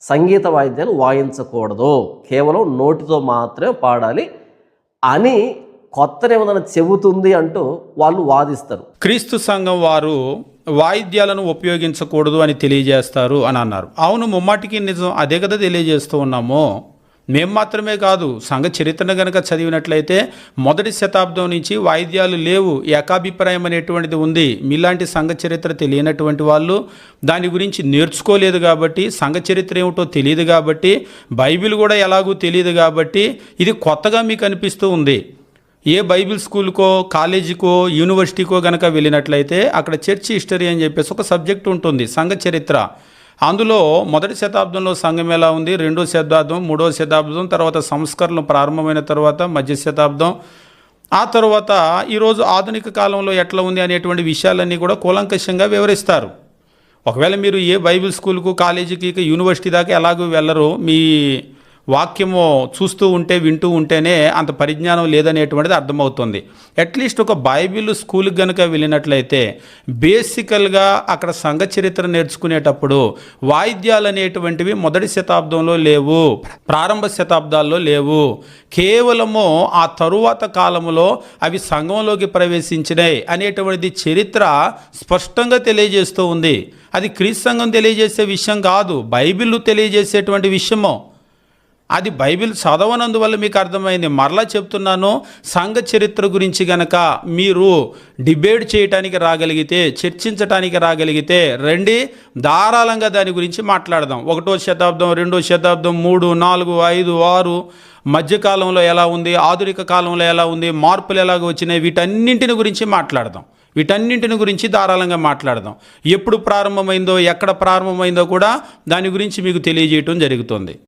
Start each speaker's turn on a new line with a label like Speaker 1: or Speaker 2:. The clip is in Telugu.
Speaker 1: సంగీత వాయిద్యాలు వాయించకూడదు, కేవలం నోటితో మాత్రమే పాడాలి అని కొత్త నిబంధన చెబుతుంది అంటూ వాళ్ళు వాదిస్తారు.
Speaker 2: క్రీస్తు సంఘం వారు వాయిద్యాలను ఉపయోగించకూడదు అని తెలియజేస్తారు అని అన్నారు. అవును, ముమ్మాటికి నిజం, అదే కదా తెలియజేస్తూ ఉన్నాము. మేము మాత్రమే కాదు, సంఘ చరిత్రను కనుక చదివినట్లయితే 1వ శతాబ్దం నుంచి వాయిద్యాలు లేవు, ఏకాభిప్రాయం అనేటువంటిది ఉంది. మీలాంటి సంఘ చరిత్ర తెలియనటువంటి వాళ్ళు దాని గురించి నేర్చుకోలేదు కాబట్టి, సంఘ చరిత్ర ఏమిటో తెలియదు కాబట్టి, బైబిల్ కూడా ఎలాగూ తెలియదు కాబట్టి ఇది కొత్తగా మీకు అనిపిస్తూ ఉంది. ఏ బైబిల్ స్కూల్కో, కాలేజీకో, యూనివర్సిటీకో కనుక వెళ్ళినట్లయితే అక్కడ చర్చ్ హిస్టరీ అని చెప్పేసి ఒక సబ్జెక్ట్ ఉంటుంది, సంఘ చరిత్ర. అందులో 1వ శతాబ్దంలో సంఘం ఎలా ఉంది, 2వ శతాబ్దం, 3వ శతాబ్దం, తర్వాత సంస్కరణలు ప్రారంభమైన తర్వాత మధ్య శతాబ్దం, ఆ తర్వాత ఈరోజు ఆధునిక కాలంలో ఎట్లా ఉంది అనేటువంటి విషయాలన్నీ కూడా కూలంకషంగా వివరిస్తారు. ఒకవేళ మీరు ఏ బైబిల్ స్కూల్కు, కాలేజీకి, యూనివర్సిటీ దాకా ఎలాగూ వెళ్ళరు, మీ వాక్యము చూస్తూ ఉంటే, వింటూ ఉంటేనే అంత పరిజ్ఞానం లేదనేటువంటిది అర్థమవుతుంది. అట్లీస్ట్ ఒక బైబిల్ స్కూల్కి కనుక వెళ్ళినట్లయితే బేసికల్గా అక్కడ సంఘ చరిత్ర నేర్చుకునేటప్పుడు వాయిద్యాలు అనేటువంటివి 1వ శతాబ్దంలో లేవు, ప్రారంభ శతాబ్దాల్లో లేవు. కేవలము ఆ తరువాత కాలంలో అవి సంఘంలోకి ప్రవేశించినాయి అనేటువంటిది చరిత్ర స్పష్టంగా తెలియజేస్తూ ఉంది. అది క్రీస్తు సంఘం తెలియజేసే విషయం కాదు, బైబిల్ తెలియజేసేటువంటి విషయము. అది బైబిల్ చదవనందువల్ల మీకు అర్థమైంది. మరలా చెప్తున్నాను, సంఘ చరిత్ర గురించి గనక మీరు డిబేట్ చేయటానికి రాగలిగితే, చర్చించటానికి రాగలిగితే రండి, ధారాళంగా దాని గురించి మాట్లాడదాం. 1వ శతాబ్దం, 2వ శతాబ్దం, 3, 4, 5, 6 మధ్యకాలంలో ఎలా ఉంది, ఆధునిక కాలంలో ఎలా ఉంది, మార్పులు ఎలాగ వచ్చినాయి, వీటన్నింటిని గురించి మాట్లాడదాం. వీటన్నింటిని గురించి ధారాళంగా మాట్లాడదాం. ఎప్పుడు ప్రారంభమైందో, ఎక్కడ ప్రారంభమైందో కూడా దాని గురించి మీకు తెలియజేయటం జరుగుతుంది.